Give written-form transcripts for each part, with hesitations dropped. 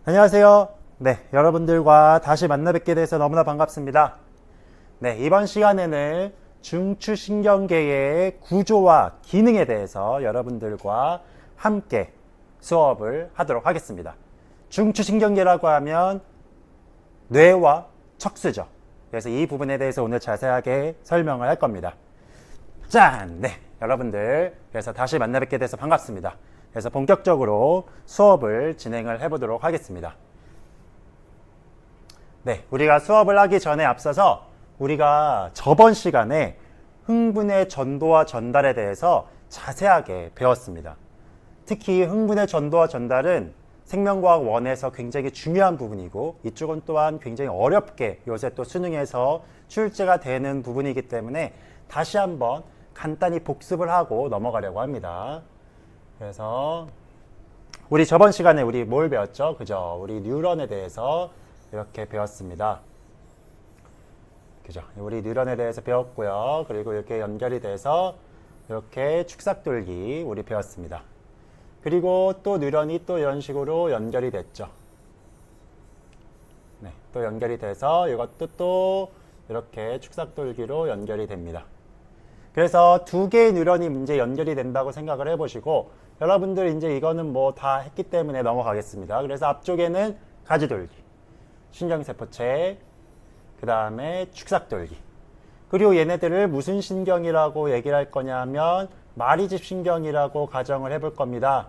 안녕하세요. 네, 여러분들과 다시 만나 뵙게 돼서 너무나 반갑습니다. 네, 이번 시간에는 중추신경계의 구조와 기능에 대해서 여러분들과 함께 수업을 하도록 하겠습니다. 중추신경계라고 하면 뇌와 척수죠. 그래서 이 부분에 대해서 오늘 자세하게 설명을 할 겁니다. 짠! 네, 여러분들 그래서 다시 만나 뵙게 돼서 반갑습니다. 그래서 본격적으로 수업을 진행을 해보도록 하겠습니다. 네, 우리가 수업을 하기 전에 앞서서 우리가 저번 시간에 흥분의 전도와 전달에 대해서 자세하게 배웠습니다. 특히 흥분의 전도와 전달은 생명과학 1에서 굉장히 중요한 부분이고 이쪽은 또한 굉장히 어렵게 요새 또 수능에서 출제가 되는 부분이기 때문에 다시 한번 간단히 복습을 하고 넘어가려고 합니다. 그래서 우리 저번 시간에 우리 뭘 배웠죠? 그죠? 우리 뉴런에 대해서 이렇게 배웠습니다. 그죠? 우리 뉴런에 대해서 배웠고요. 그리고 이렇게 연결이 돼서 이렇게 축삭돌기 우리 배웠습니다. 그리고 또 뉴런이 또 이런 식으로 연결이 됐죠. 네, 또 연결이 돼서 이것도 또 이렇게 축삭돌기로 연결이 됩니다. 그래서 두 개의 뉴런이 이제 연결이 된다고 생각을 해보시고 여러분들 이제 이거는 뭐 다 했기 때문에 넘어가겠습니다. 그래서 앞쪽에는 가지돌기, 신경세포체, 그 다음에 축삭돌기. 그리고 얘네들을 무슨 신경이라고 얘기를 할 거냐면 마리집 신경이라고 가정을 해볼 겁니다.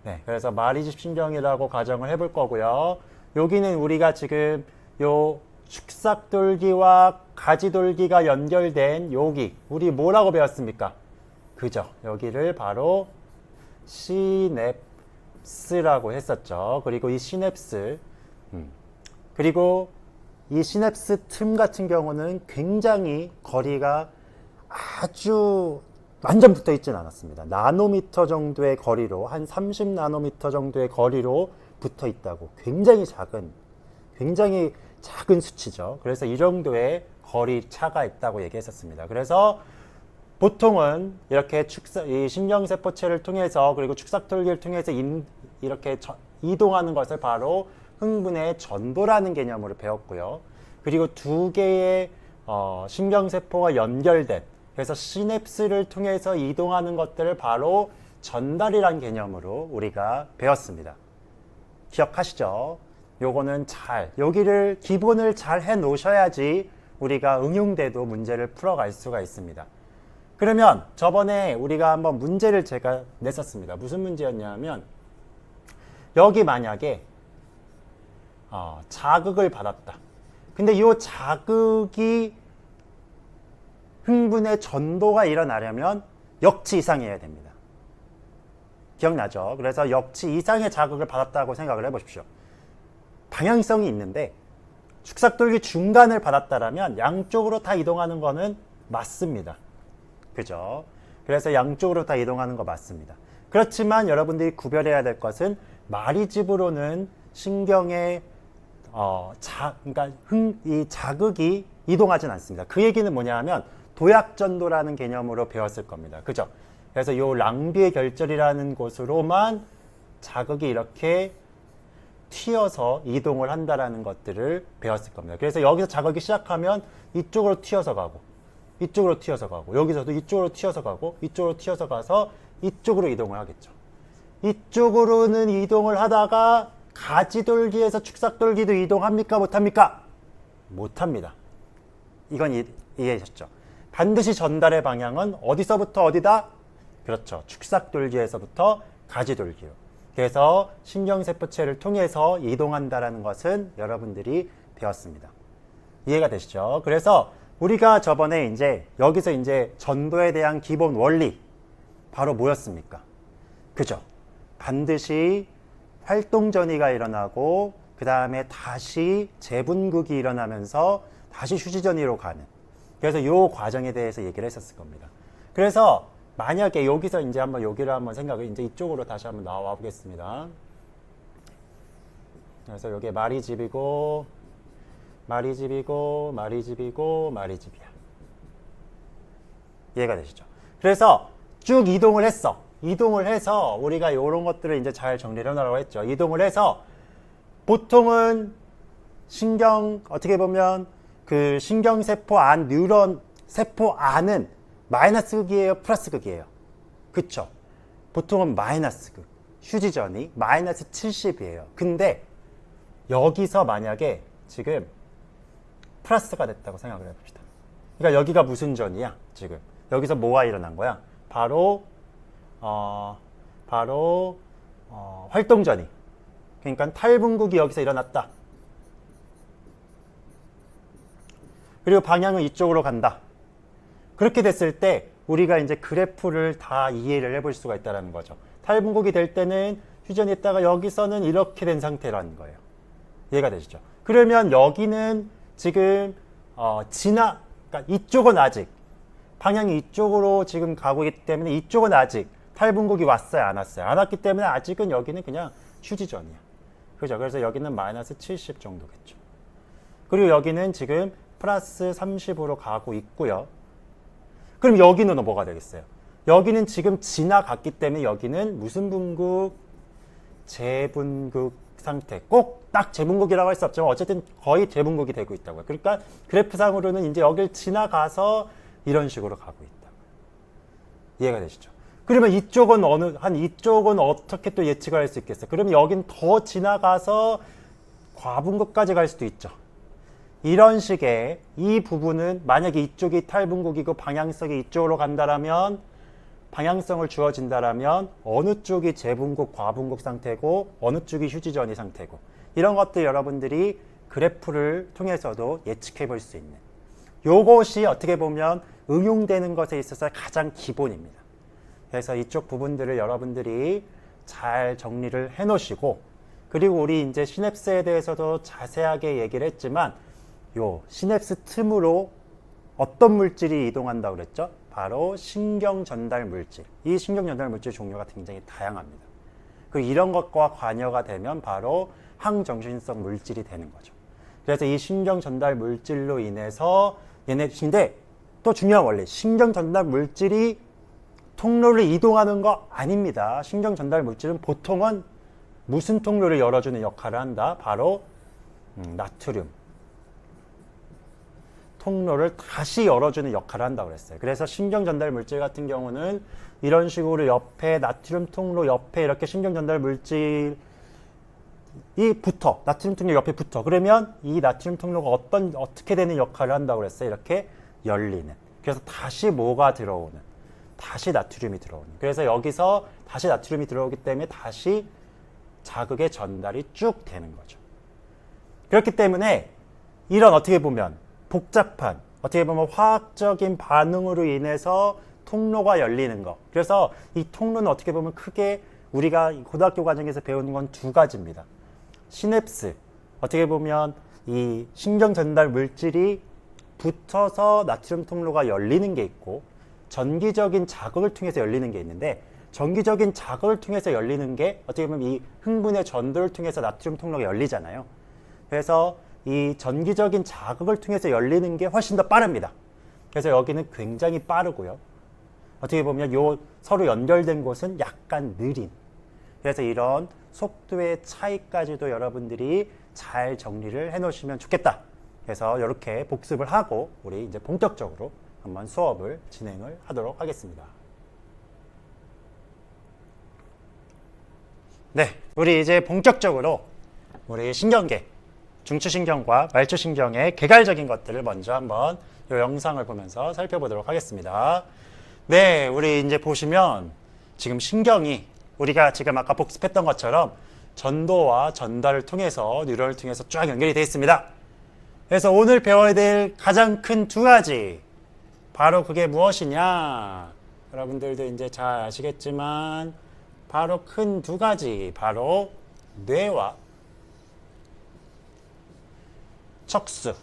네, 그래서 마리집 신경이라고 가정을 해볼 거고요. 여기는 우리가 지금 요 축삭돌기와 가지돌기가 연결된 여기 우리 뭐라고 배웠습니까? 그죠? 여기를 바로 시냅스라고 했었죠. 그리고 이 시냅스 그리고 이 시냅스 틈 같은 경우는 굉장히 거리가 아주 완전 붙어 있지는 않았습니다. 나노미터 정도의 거리로 한 30나노미터 정도의 거리로 붙어 있다고 굉장히 작은 수치죠. 그래서 이 정도의 거리 차가 있다고 얘기했었습니다. 그래서 보통은 이렇게 이 신경세포체를 통해서 그리고 축삭돌기를 통해서 이렇게 이동하는 것을 바로 흥분의 전도라는 개념으로 배웠고요. 그리고 두 개의 신경세포가 연결된 그래서 시냅스를 통해서 이동하는 것들을 바로 전달이라는 개념으로 우리가 배웠습니다. 기억하시죠? 요거는 여기를 기본을 잘 해 놓으셔야지 우리가 응용돼도 문제를 풀어갈 수가 있습니다. 그러면 저번에 우리가 한번 문제를 제가 냈었습니다. 무슨 문제였냐면 여기 만약에 자극을 받았다. 근데 이 자극이 흥분의 전도가 일어나려면 역치 이상이어야 됩니다. 기억나죠? 그래서 역치 이상의 자극을 받았다고 생각을 해보십시오. 방향성이 있는데 축삭돌기 중간을 받았다라면 양쪽으로 다 이동하는 거는 맞습니다. 그죠? 그래서 양쪽으로 다 이동하는 거 맞습니다. 그렇지만 여러분들이 구별해야 될 것은 마리집으로는 신경의 그러니까 이 자극이 이동하진 않습니다. 그 얘기는 뭐냐 하면 도약전도라는 개념으로 배웠을 겁니다. 그죠? 그래서 요 랑비의 결절이라는 곳으로만 자극이 이렇게 튀어서 이동을 한다라는 것들을 배웠을 겁니다. 그래서 여기서 자극이 시작하면 이쪽으로 튀어서 가고 이쪽으로 튀어서 가고 여기서도 이쪽으로 튀어서 가고 이쪽으로 튀어서 가서 이쪽으로 이동을 하겠죠. 이쪽으로는 이동을 하다가 가지돌기에서 축삭돌기도 이동합니까? 못합니까? 못합니다. 이건 이해하셨죠? 반드시 전달의 방향은 어디서부터 어디다? 그렇죠. 축삭돌기에서부터 가지돌기로. 그래서 신경세포체를 통해서 이동한다라는 것은 여러분들이 배웠습니다. 이해가 되시죠? 그래서 우리가 저번에 이제 여기서 이제 전도에 대한 기본 원리 바로 뭐였습니까? 그죠? 반드시 활동전이가 일어나고 그 다음에 다시 재분극이 일어나면서 다시 휴지전이로 가는 그래서 이 과정에 대해서 얘기를 했었을 겁니다. 그래서 만약에 여기서 이제 한번 여기를 한번 생각을 이제 이쪽으로 다시 한번 나와 보겠습니다. 그래서 여기 마리집이고 마리집이고 마리집이고 마리집이야. 이해가 되시죠? 그래서 쭉 이동을 했어. 이동을 해서 우리가 이런 것들을 이제 잘 정리를 해놓으라고 했죠. 이동을 해서 보통은 어떻게 보면 그 신경세포 안, 뉴런 세포 안은 마이너스 극이에요? 플러스 극이에요? 그쵸? 보통은 마이너스 극. 휴지전이 마이너스 70이에요. 근데 여기서 만약에 지금 플러스가 됐다고 생각을 해봅시다. 그러니까 여기가 무슨 전이야? 지금 여기서 뭐가 일어난 거야? 바로 활동전이. 그러니까 탈분국이 여기서 일어났다. 그리고 방향은 이쪽으로 간다. 그렇게 됐을 때 우리가 이제 그래프를 다 이해를 해볼 수가 있다는 거죠. 탈분국이 될 때는 휴전이 있다가 여기서는 이렇게 된 상태라는 거예요. 이해가 되시죠? 그러면 여기는 지금 그러니까 이쪽은 아직 방향이 이쪽으로 지금 가고 있기 때문에 이쪽은 아직 탈분국이 왔어요, 안 왔어요? 안 왔기 때문에 아직은 여기는 그냥 휴지전이야. 그죠? 그래서 여기는 마이너스 70 정도겠죠. 그리고 여기는 지금 플러스 30으로 가고 있고요. 그럼 여기는 뭐가 되겠어요? 여기는 지금 지나갔기 때문에 여기는 무슨 분국? 재분국 상태. 꼭 딱 재분국이라고 할 수 없지만 어쨌든 거의 재분국이 되고 있다고요. 그러니까 그래프상으로는 이제 여기를 지나가서 이런 식으로 가고 있다고요. 이해가 되시죠? 그러면 이쪽은 이쪽은 어떻게 또 예측을 할 수 있겠어요? 그러면 여긴 더 지나가서 과분국까지 갈 수도 있죠. 이런 식의 이 부분은 만약에 이쪽이 탈분국이고 방향성이 이쪽으로 간다라면 방향성을 주어진다라면 어느 쪽이 재분국, 과분국 상태고 어느 쪽이 휴지전이 상태고 이런 것들 여러분들이 그래프를 통해서도 예측해 볼 수 있는 요것이 어떻게 보면 응용되는 것에 있어서 가장 기본입니다. 그래서 이쪽 부분들을 여러분들이 잘 정리를 해 놓으시고 그리고 우리 이제 시냅스에 대해서도 자세하게 얘기를 했지만 요 시냅스 틈으로 어떤 물질이 이동한다고 그랬죠? 바로 신경 전달 물질. 이 신경 전달 물질 종류가 굉장히 다양합니다. 그리고 이런 것과 관여가 되면 바로 항정신성 물질이 되는 거죠. 그래서 이 신경 전달 물질로 인해서 얘네인데 또 중요한 원리, 신경 전달 물질이 통로를 이동하는 거 아닙니다. 신경 전달 물질은 보통은 무슨 통로를 열어주는 역할을 한다? 바로 나트륨 통로를 다시 열어주는 역할을 한다고 그랬어요. 그래서 신경 전달 물질 같은 경우는 이런 식으로 옆에 나트륨 통로 옆에 이렇게 신경 전달 물질이 붙어. 나트륨 통로 옆에 붙어. 그러면 이 나트륨 통로가 어떻게 되는 역할을 한다고 그랬어요? 이렇게 열리는. 그래서 다시 뭐가 들어오는. 다시 나트륨이 들어오는. 그래서 여기서 다시 나트륨이 들어오기 때문에 다시 자극의 전달이 쭉 되는 거죠. 그렇기 때문에 이런 어떻게 보면 복잡한 어떻게 보면 화학적인 반응으로 인해서 통로가 열리는 거. 그래서 이 통로는 어떻게 보면 크게 우리가 고등학교 과정에서 배우는 건 두 가지입니다. 시냅스, 어떻게 보면 이 신경 전달 물질이 붙어서 나트륨 통로가 열리는 게 있고 전기적인 자극을 통해서 열리는 게 있는데 전기적인 자극을 통해서 열리는 게 어떻게 보면 이 흥분의 전도를 통해서 나트륨 통로가 열리잖아요. 그래서 이 전기적인 자극을 통해서 열리는 게 훨씬 더 빠릅니다. 그래서 여기는 굉장히 빠르고요. 어떻게 보면 요 서로 연결된 곳은 약간 느린. 그래서 이런 속도의 차이까지도 여러분들이 잘 정리를 해 놓으시면 좋겠다. 그래서 이렇게 복습을 하고 우리 이제 본격적으로 한번 수업을 진행을 하도록 하겠습니다. 네, 우리 이제 본격적으로 우리 신경계, 중추신경과 말초신경의 개괄적인 것들을 먼저 한번 이 영상을 보면서 살펴보도록 하겠습니다. 네, 우리 이제 보시면 지금 신경이 우리가 지금 아까 복습했던 것처럼 전도와 전달을 통해서 뉴런을 통해서 쫙 연결이 되어 있습니다. 그래서 오늘 배워야 될 가장 큰 두 가지, 바로 그게 무엇이냐? 여러분들도 이제 잘 아시겠지만 바로 큰 두 가지, 바로 뇌와 척수.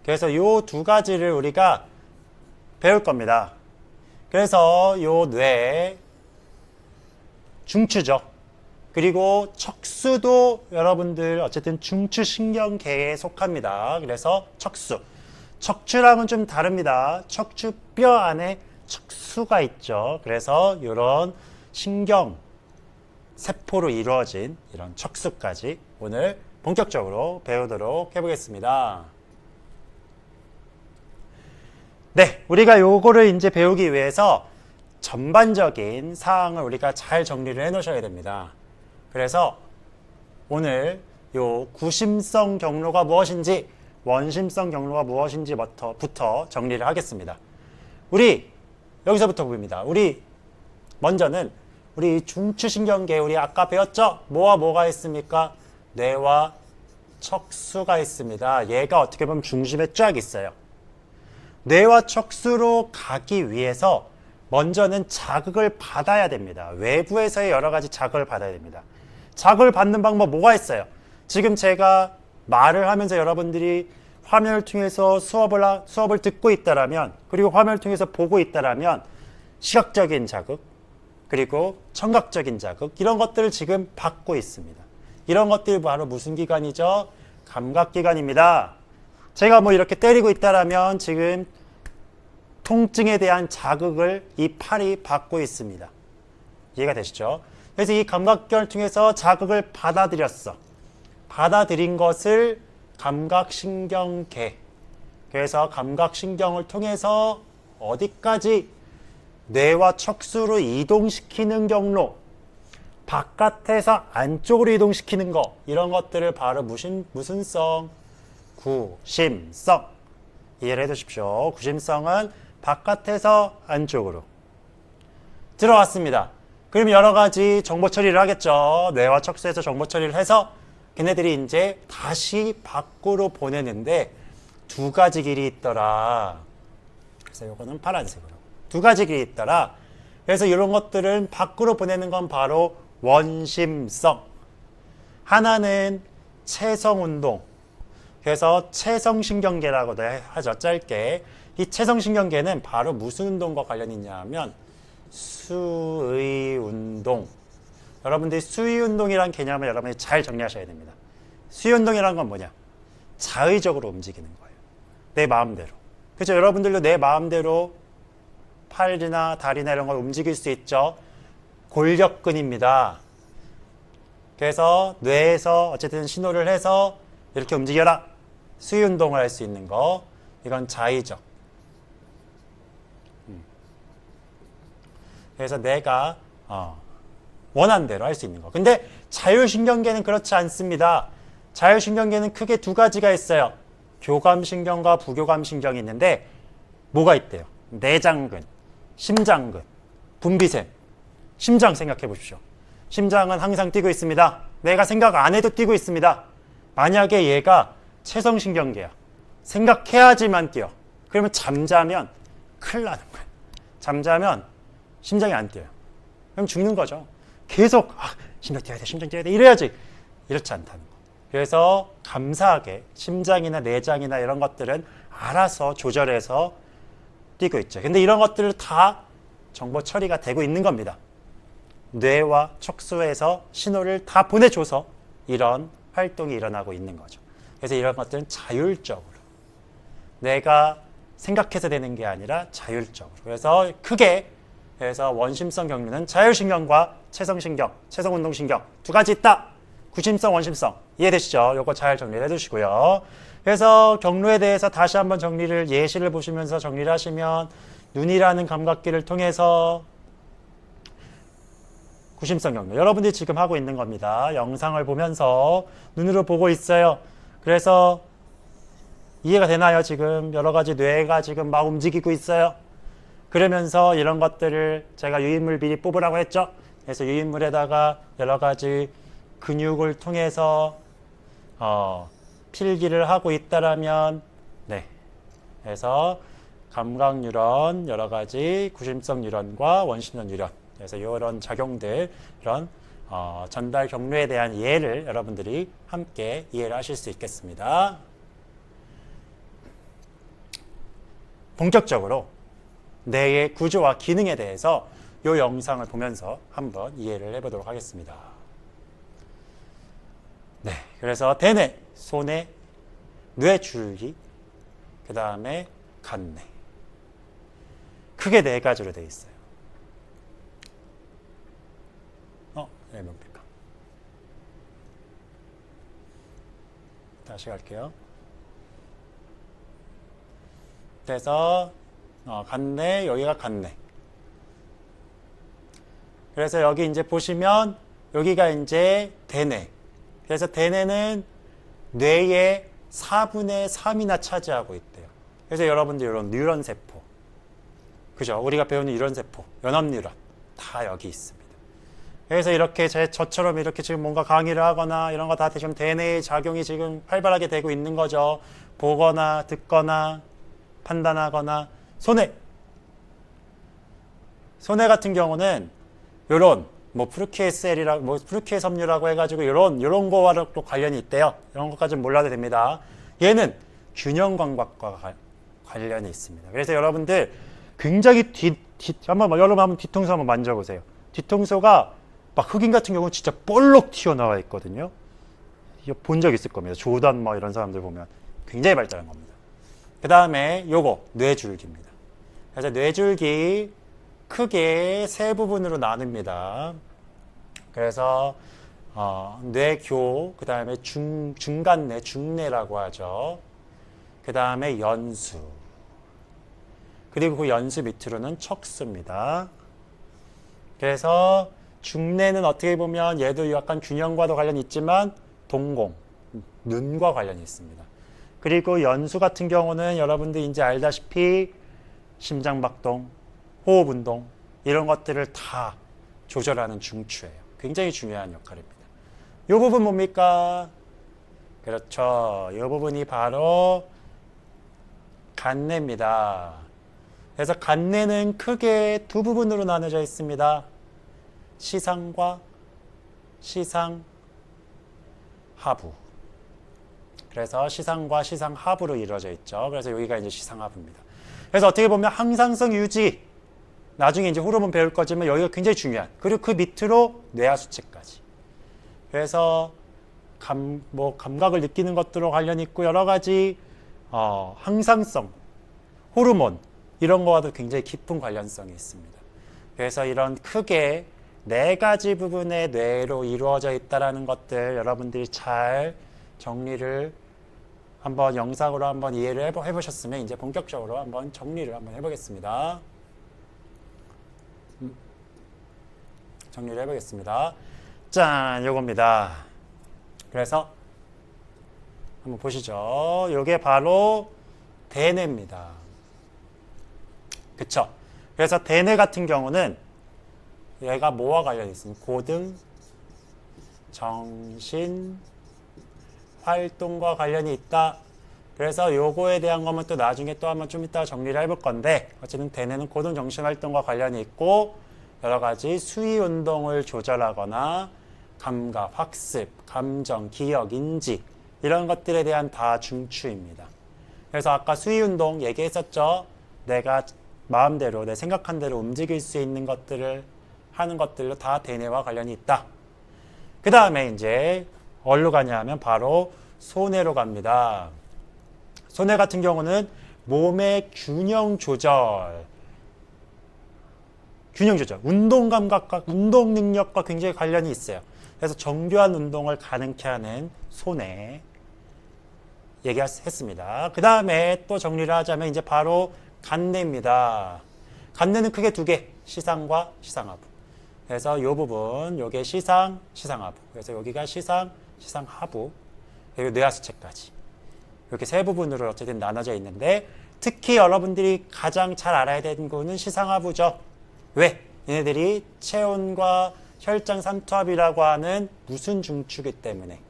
그래서 이 두 가지를 우리가 배울 겁니다. 그래서 요 뇌, 중추죠. 그리고 척수도 여러분들 어쨌든 중추신경계에 속합니다. 그래서 척수. 척추랑은 좀 다릅니다. 척추뼈 안에 척수가 있죠. 그래서 이런 신경 세포로 이루어진 이런 척수까지 오늘 본격적으로 배우도록 해보겠습니다. 네, 우리가 요거를 이제 배우기 위해서 전반적인 사항을 우리가 잘 정리를 해 놓으셔야 됩니다. 그래서 오늘 요 구심성 경로가 무엇인지, 원심성 경로가 무엇인지부터 정리를 하겠습니다. 우리 여기서부터 보입니다. 우리 먼저는 우리 중추신경계, 우리 아까 배웠죠? 뭐와 뭐가 있습니까? 뇌와 척수가 있습니다. 얘가 어떻게 보면 중심에 쫙 있어요. 뇌와 척수로 가기 위해서 먼저는 자극을 받아야 됩니다. 외부에서의 여러 가지 자극을 받아야 됩니다. 자극을 받는 방법 뭐가 있어요? 지금 제가 말을 하면서 여러분들이 화면을 통해서 수업을 듣고 있다라면, 그리고 화면을 통해서 보고 있다라면 시각적인 자극, 그리고 청각적인 자극, 이런 것들을 지금 받고 있습니다. 이런 것들이 바로 무슨 기관이죠? 감각기관입니다. 제가 뭐 이렇게 때리고 있다라면 지금 통증에 대한 자극을 이 팔이 받고 있습니다. 이해가 되시죠? 그래서 이 감각기관을 통해서 자극을 받아들인 것을 감각신경계. 그래서 감각신경을 통해서 어디까지? 뇌와 척수로 이동시키는 경로, 바깥에서 안쪽으로 이동시키는 거, 이런 것들을 바로 무슨 성? 구심성. 이해를 해두십시오. 구심성은 바깥에서 안쪽으로 들어왔습니다. 그럼 여러 가지 정보 처리를 하겠죠. 뇌와 척수에서 정보 처리를 해서 걔네들이 이제 다시 밖으로 보내는데 두 가지 길이 있더라. 그래서 요거는 파란색으로. 두 가지 길이 있더라. 그래서 이런 것들은 밖으로 보내는 건 바로 원심성. 하나는 체성운동. 그래서 체성신경계라고도 하죠. 짧게. 이 체성신경계는 바로 무슨 운동과 관련이 있냐 하면 수의운동. 여러분들이 수의운동이라는 개념을 여러분이 잘 정리하셔야 됩니다. 수의운동이라는 건 뭐냐? 자의적으로 움직이는 거예요. 내 마음대로. 그렇죠? 여러분들도 내 마음대로 팔이나 다리나 이런 걸 움직일 수 있죠. 골격근입니다. 그래서 뇌에서 어쨌든 신호를 해서 이렇게 움직여라. 수의운동을 할 수 있는 거. 이건 자의적. 그래서 내가 원하는 대로 할 수 있는 거. 근데 자율신경계는 그렇지 않습니다. 자율신경계는 크게 두 가지가 있어요. 교감신경과 부교감신경이 있는데 뭐가 있대요? 내장근, 심장근, 분비샘. 심장 생각해 보십시오. 심장은 항상 뛰고 있습니다. 내가 생각 안 해도 뛰고 있습니다. 만약에 얘가 체성신경계야. 생각해야지만 뛰어. 그러면 잠자면 큰일 나는 거예요. 잠자면 심장이 안 뛰어요. 그럼 죽는 거죠. 계속 심장 뛰어야 돼, 심장 뛰어야 돼 이래야지. 이렇지 않다는 거. 그래서 감사하게 심장이나 내장이나 이런 것들은 알아서 조절해서 뛰고 있죠. 근데 이런 것들을 다 정보 처리가 되고 있는 겁니다. 뇌와 척수에서 신호를 다 보내줘서 이런 활동이 일어나고 있는 거죠. 그래서 이런 것들은 자율적으로 내가 생각해서 되는 게 아니라 자율적으로. 그래서 크게 원심성 경로는 자율신경과 체성신경, 체성운동신경 두 가지 있다. 구심성, 원심성. 이해되시죠? 요거 잘 정리를 해두시고요. 그래서 경로에 대해서 다시 한번 예시를 보시면서 정리를 하시면 눈이라는 감각기를 통해서 구심성 경로. 여러분들이 지금 하고 있는 겁니다. 영상을 보면서 눈으로 보고 있어요. 그래서 이해가 되나요? 지금 여러 가지 뇌가 지금 막 움직이고 있어요. 그러면서 이런 것들을 제가 유인물 미리 뽑으라고 했죠. 그래서 유인물에다가 여러 가지 근육을 통해서 필기를 하고 있다라면 그래서 감각뉴런, 여러 가지 구심성 뉴런과 원심성 뉴런, 그래서 이런 작용들, 이런 전달 경로에 대한 이해를 여러분들이 함께 이해를 하실 수 있겠습니다. 본격적으로 뇌의 구조와 기능에 대해서 이 영상을 보면서 한번 이해를 해보도록 하겠습니다. 그래서 대뇌, 소뇌, 뇌줄기, 그 다음에 간뇌. 크게 네 가지로 되어 있어요. 네, 뭡니까? 다시 갈게요. 그래서 간내, 여기가 간내. 그래서 여기 이제 보시면 여기가 이제 대뇌. 그래서 대뇌는 뇌의 4분의 3이나 차지하고 있대요. 그래서 여러분들 이런 뉴런 세포, 그죠? 우리가 배우는 이런 세포, 연합 뉴런 다 여기 있습니다. 그래서 이렇게 저처럼 이렇게 지금 뭔가 강의를 하거나 이런 거 다 지금 대뇌의 작용이 지금 활발하게 되고 있는 거죠. 보거나 듣거나 판단하거나. 손해 같은 경우는 요런 뭐 프루키의 셀이라고 뭐 프루키의 섬유라고 해가지고 요런 거와도 또 관련이 있대요. 이런 것까지는 몰라도 됩니다. 얘는 균형 감각과 관련이 있습니다. 그래서 여러분들 굉장히 여러분 한번 뒤통수 한번 만져보세요. 뒤통수가 막 흑인 같은 경우는 진짜 볼록 튀어나와 있거든요. 이거 본 적 있을 겁니다. 조단 뭐 이런 사람들 보면 굉장히 발달한 겁니다. 그 다음에 요거 뇌줄기입니다. 그래서 뇌줄기 크게 세 부분으로 나눕니다. 그래서 뇌교, 그 다음에 중간뇌, 중뇌라고 하죠. 그 다음에 연수, 그리고 그 연수 밑으로는 척수입니다. 그래서 중뇌는 어떻게 보면 얘도 약간 균형과도 관련이 있지만 동공, 눈과 관련이 있습니다. 그리고 연수 같은 경우는 여러분들 이제 알다시피 심장박동, 호흡운동 이런 것들을 다 조절하는 중추예요. 굉장히 중요한 역할입니다. 이 부분 뭡니까? 그렇죠. 이 부분이 바로 간뇌입니다. 그래서 간뇌는 크게 두 부분으로 나눠져 있습니다. 시상과 시상하부. 그래서 시상과 시상하부로 이루어져 있죠. 그래서 여기가 이제 시상하부입니다. 그래서 어떻게 보면 항상성 유지, 나중에 이제 호르몬 배울 거지만 여기가 굉장히 중요한. 그리고 그 밑으로 뇌하수체까지. 그래서 감각을 느끼는 것들로 관련이 있고 여러 가지 항상성, 호르몬 이런 거와도 굉장히 깊은 관련성이 있습니다. 그래서 이런 크게 네 가지 부분의 뇌로 이루어져 있다는 것들 여러분들이 잘 정리를 한번 영상으로 한번 이해를 해보셨으면 이제 본격적으로 한번 정리를 한번 해보겠습니다. 정리를 해보겠습니다. 짠, 요겁니다. 그래서 한번 보시죠. 요게 바로 대뇌입니다. 그쵸? 그래서 대뇌 같은 경우는 얘가 뭐와 관련이 있습니까? 고등, 정신, 활동과 관련이 있다. 그래서 요거에 대한 거면 또 나중에 또 한번 좀 이따 정리를 해볼 건데 어쨌든 대뇌는 고등 정신 활동과 관련이 있고 여러 가지 수위 운동을 조절하거나 감각, 학습, 감정, 기억, 인지 이런 것들에 대한 다 중추입니다. 그래서 아까 수위 운동 얘기했었죠. 내가 마음대로 내 생각한 대로 움직일 수 있는 것들을 하는 것들로 다 대뇌와 관련이 있다. 그 다음에 이제 어디로 가냐 하면 바로 소뇌로 갑니다. 소뇌 같은 경우는 몸의 균형 조절, 운동 감각과 운동 능력과 굉장히 관련이 있어요. 그래서 정교한 운동을 가능케 하는 소뇌 얘기했습니다. 그 다음에 또 정리를 하자면 이제 바로 간뇌입니다. 간뇌는 크게 두 개, 시상과 시상하부. 그래서 이 부분, 요게 시상, 시상하부. 그래서 여기가 시상, 시상하부. 그리고 뇌하수체까지. 이렇게 세 부분으로 어쨌든 나눠져 있는데 특히 여러분들이 가장 잘 알아야 되는 거는 시상하부죠. 왜? 얘네들이 체온과 혈장 삼투압이라고 하는 무슨 중추기 때문에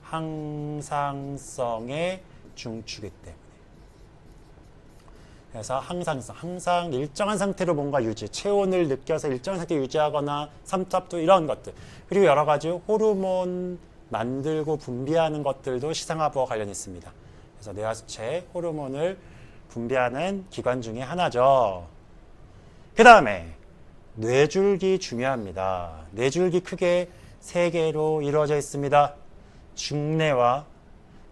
항상성의 중추기 때문에. 그래서 항상성, 항상 일정한 상태로 뭔가 유지, 체온을 느껴서 일정한 상태 유지하거나 삼투압도 이런 것들. 그리고 여러 가지 호르몬 만들고 분비하는 것들도 시상하부와 관련이 있습니다. 그래서 뇌하수체 호르몬을 분비하는 기관 중에 하나죠. 그 다음에 뇌줄기 중요합니다. 뇌줄기 크게 세 개로 이루어져 있습니다. 중뇌와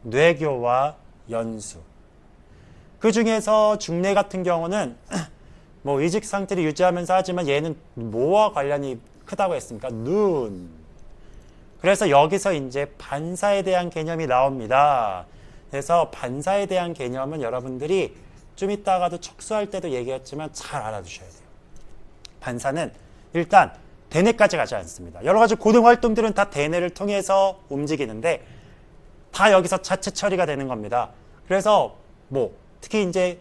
뇌교와 연수. 그 중에서 중뇌 같은 경우는 뭐 의식 상태를 유지하면서 하지만 얘는 뭐와 관련이 크다고 했습니까? 눈. 그래서 여기서 이제 반사에 대한 개념이 나옵니다. 그래서 반사에 대한 개념은 여러분들이 좀 이따가도 척수할 때도 얘기했지만 잘 알아두셔야 돼요. 반사는 일단 대뇌까지 가지 않습니다. 여러 가지 고등 활동들은 다 대뇌를 통해서 움직이는데 다 여기서 자체 처리가 되는 겁니다. 그래서 뭐 특히 이제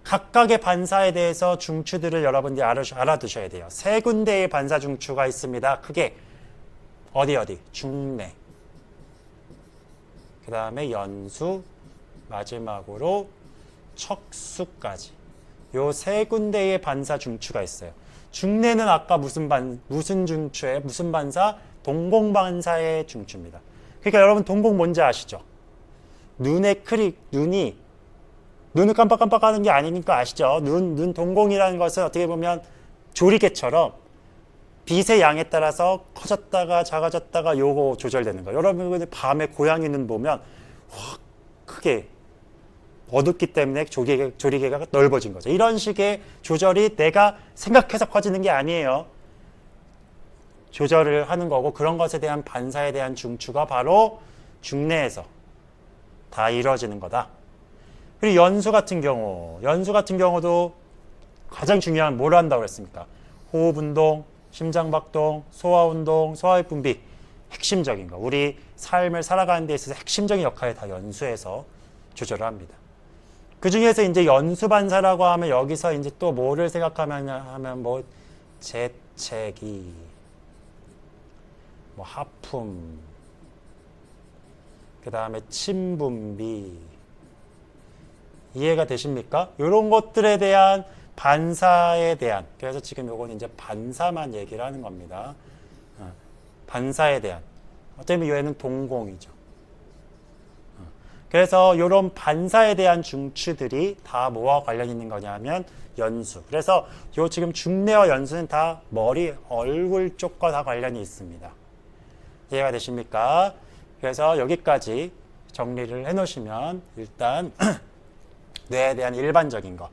각각의 반사에 대해서 중추들을 여러분들이 알아두셔야 돼요. 세 군데의 반사 중추가 있습니다. 크게 어디 중뇌, 그 다음에 연수, 마지막으로 척수까지 요 세 군데의 반사 중추가 있어요. 중뇌는 아까 무슨 중추에 무슨 반사? 동공반사의 중추입니다. 그러니까 여러분 동공 뭔지 아시죠? 눈의 눈을 깜빡깜빡하는 게 아니니까 아시죠? 눈 동공이라는 것은 어떻게 보면 조리개처럼 빛의 양에 따라서 커졌다가 작아졌다가 요거 조절되는 거예요. 여러분 밤에 고양이 눈 보면 확 크게 어둡기 때문에 조리개가 넓어진 거죠. 이런 식의 조절이 내가 생각해서 커지는 게 아니에요. 조절을 하는 거고 그런 것에 대한 반사에 대한 중추가 바로 중뇌에서 다 이루어지는 거다. 그리고 연수 같은 경우도 가장 중요한 뭘 한다고 그랬습니까? 호흡운동, 심장박동, 소화운동, 소화액 분비 핵심적인 거. 우리 삶을 살아가는 데 있어서 핵심적인 역할을 다 연수해서 조절을 합니다. 그 중에서 이제 연수반사라고 하면 여기서 이제 또 뭐를 생각하면 뭐 재채기, 뭐 하품, 그 다음에 침분비 이해가 되십니까? 이런 것들에 대한 반사에 대한 그래서 지금 요건 이제 반사만 얘기를 하는 겁니다. 반사에 대한 어쩌면 얘는 동공이죠. 그래서 이런 반사에 대한 중추들이 다 뭐와 관련 있는 거냐면 연수. 그래서 요 지금 중뇌와 연수는 다 머리, 얼굴 쪽과 다 관련이 있습니다. 이해가 되십니까? 그래서 여기까지 정리를 해 놓으시면 일단 뇌에 대한 일반적인 거.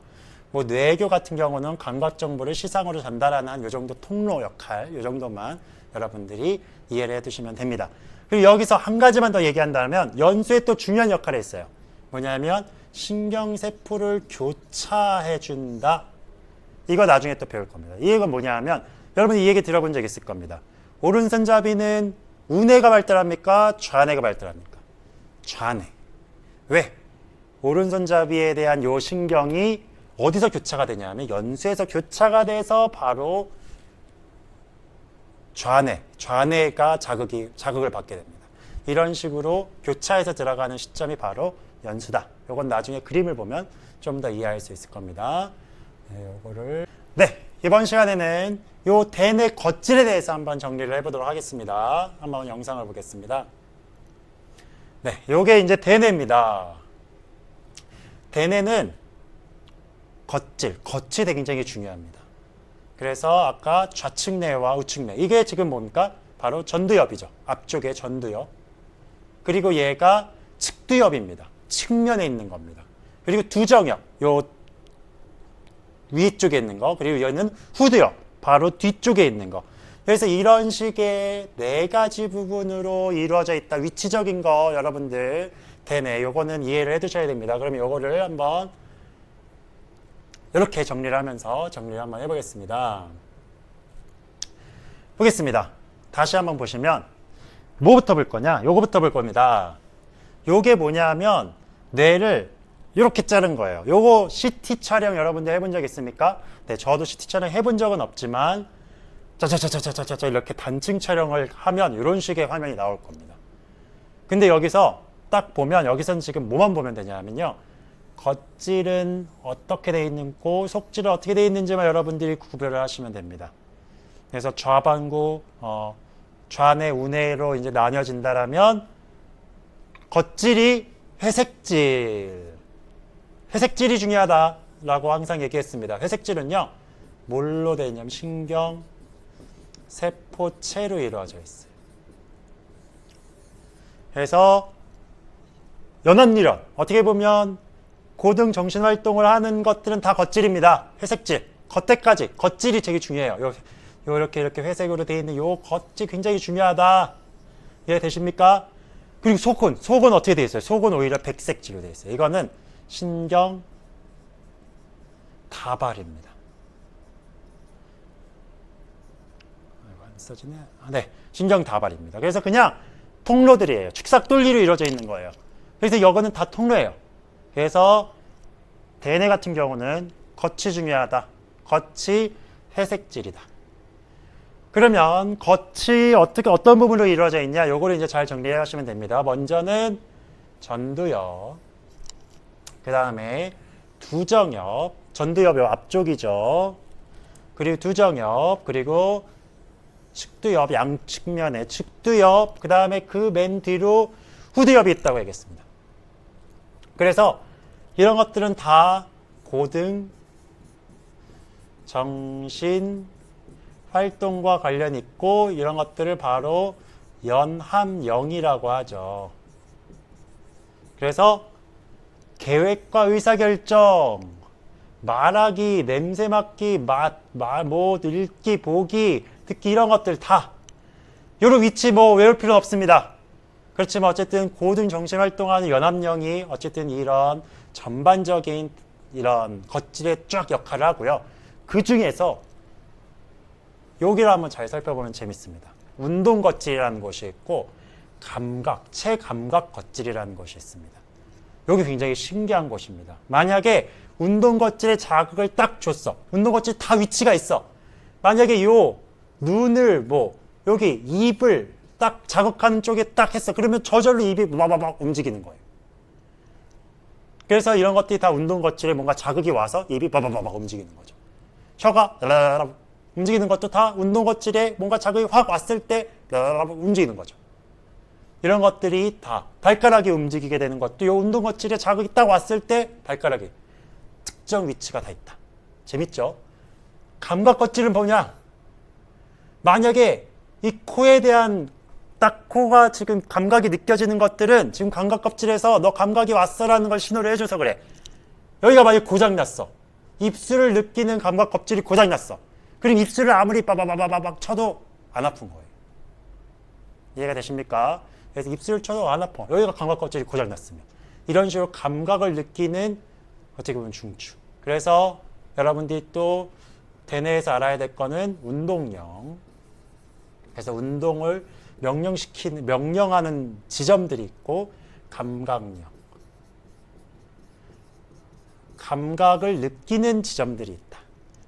뭐 뇌교 같은 경우는 감각 정보를 시상으로 전달하는 요 정도 통로 역할, 요 정도만 여러분들이 이해를 해 두시면 됩니다. 그리고 여기서 한 가지만 더 얘기한다면 연수에 또 중요한 역할이 있어요. 뭐냐면 신경세포를 교차해 준다. 이거 나중에 또 배울 겁니다. 이 얘기가 뭐냐면 여러분이 이 얘기 들어본 적 있을 겁니다. 오른손잡이는 우뇌가 발달합니까? 좌뇌가 발달합니까? 좌뇌. 왜? 오른손잡이에 대한 요 신경이 어디서 교차가 되냐면 연수에서 교차가 돼서 바로 좌뇌가 자극을 받게 됩니다. 이런 식으로 교차해서 들어가는 시점이 바로 연수다. 요건 나중에 그림을 보면 좀 더 이해할 수 있을 겁니다. 네, 이번 시간에는 요 대뇌 겉질에 대해서 한번 정리를 해보도록 하겠습니다. 한번 영상을 보겠습니다. 네, 요게 이제 대뇌입니다. 대뇌는 겉이 굉장히 중요합니다. 그래서 아까 좌측뇌와 우측뇌 이게 지금 뭡니까? 바로 전두엽이죠. 앞쪽에 전두엽. 그리고 얘가 측두엽입니다. 측면에 있는 겁니다. 그리고 두정엽, 요 위쪽에 있는 거. 그리고 얘는 후두엽, 바로 뒤쪽에 있는 거. 그래서 이런 식의 네 가지 부분으로 이루어져 있다. 위치적인 거 여러분들 대뇌 요거는 이해를 해 두셔야 됩니다. 그러면 요거를 한번 이렇게 정리를 하면서 정리를 한번 해보겠습니다. 보겠습니다. 다시 한번 보시면 뭐부터 볼 거냐? 요거부터 볼 겁니다. 요게 뭐냐면 뇌를 이렇게 자른 거예요. 요거 CT 촬영 여러분들 해본 적 있습니까? 네, 저도 CT 촬영 해본 적은 없지만 짜자자자자자자 이렇게 단층 촬영을 하면 이런 식의 화면이 나올 겁니다. 근데 여기서 딱 보면 여기서는 지금 뭐만 보면 되냐면요. 겉질은 어떻게 되어 있는고 속질은 어떻게 되어 있는지만 여러분들이 구별을 하시면 됩니다. 그래서 좌반구, 좌뇌, 우뇌로 이제 나뉘어진다라면 겉질이 회색질이 중요하다라고 항상 얘기했습니다. 회색질은요, 뭘로 되어 있냐면 신경, 세포체로 이루어져 있어요. 그래서 연합뉴런, 어떻게 보면 고등 정신활동을 하는 것들은 다 겉질입니다. 회색질. 겉에까지, 겉질이 되게 중요해요. 요 이렇게 회색으로 되어 있는 요 겉이 굉장히 중요하다. 이해되십니까? 그리고 속은 어떻게 되어 있어요? 속은 오히려 백색지로 되어 있어요. 이거는 신경 다발입니다. 안 써지네. 네, 신경 다발입니다. 그래서 그냥 통로들이에요. 축삭 돌리로 이루어져 있는 거예요. 그래서 이거는 다 통로예요. 그래서 대뇌 같은 경우는 겉이 중요하다. 겉이 회색질이다. 그러면 겉이 어떤 부분으로 이루어져 있냐? 요거를 이제 잘 정리해 하시면 됩니다. 먼저는 전두엽, 그 다음에 두정엽, 전두엽 요 앞쪽이죠. 그리고 두정엽, 그리고 측두엽, 양측면에 측두엽, 그 다음에 그 맨 뒤로 후두엽이 있다고 얘기했습니다. 그래서 이런 것들은 다 고등, 정신, 활동과 관련 있고 이런 것들을 바로 연함령이라고 하죠. 그래서 계획과 의사결정, 말하기, 냄새 맡기, 뭐 읽기, 보기, 듣기 이런 것들 다 요런 위치 뭐 외울 필요는 없습니다. 그렇지만 어쨌든 고등 정신 활동하는 연합령이 어쨌든 이런 전반적인 이런 겉질의 쫙 역할을 하고요. 그 중에서 여기를 한번 잘 살펴보면 재밌습니다. 운동 겉질이라는 것이 있고 감각, 체감각 겉질이라는 것이 있습니다. 여기 굉장히 신기한 것입니다. 만약에 운동 겉질의 자극을 딱 줬어. 운동 겉질 다 위치가 있어. 만약에 요 눈을 뭐 여기 입을 딱 자극하는 쪽에 딱 했어. 그러면 저절로 입이 막 움직이는 거예요. 그래서 이런 것들이 다 운동 겉질에 뭔가 자극이 와서 입이 막 움직이는 거죠. 혀가 라라라 움직이는 것도 다 운동 겉질에 뭔가 자극이 확 왔을 때 라라라 움직이는 거죠. 이런 것들이 다 발가락이 움직이게 되는 것도 이 운동 겉질에 자극이 딱 왔을 때 발가락이 특정 위치가 다 있다. 재밌죠? 감각 겉질은 뭐냐? 만약에 이 코에 대한 딱 코가 지금 감각이 느껴지는 것들은 지금 감각 껍질에서 너 감각이 왔어라는 걸 신호를 해줘서 그래. 여기가 만약에 고장났어. 입술을 느끼는 감각 껍질이 고장났어. 그럼 입술을 아무리 빠바바바박 쳐도 안 아픈 거예요. 이해가 되십니까? 그래서 입술을 쳐도 안 아파. 여기가 감각 껍질이 고장났으면. 이런 식으로 감각을 느끼는 어떻게 보면 중추. 그래서 여러분들이 또 대뇌에서 알아야 될 거는 운동령. 그래서 운동을 명령하는 지점들이 있고 감각령. 감각을 느끼는 지점들이 있다.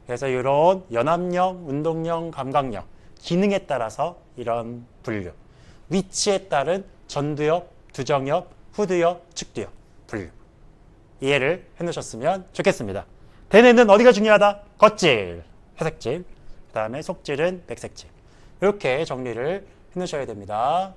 그래서 이런 연합령, 운동령, 감각령 기능에 따라서 이런 분류. 위치에 따른 전두엽, 두정엽, 후두엽, 측두엽 분류. 이해를 해놓으셨으면 좋겠습니다. 대뇌는 어디가 중요하다? 겉질, 회색질, 그 다음에 속질은 백색질. 이렇게 정리를 해놓으셔야 됩니다.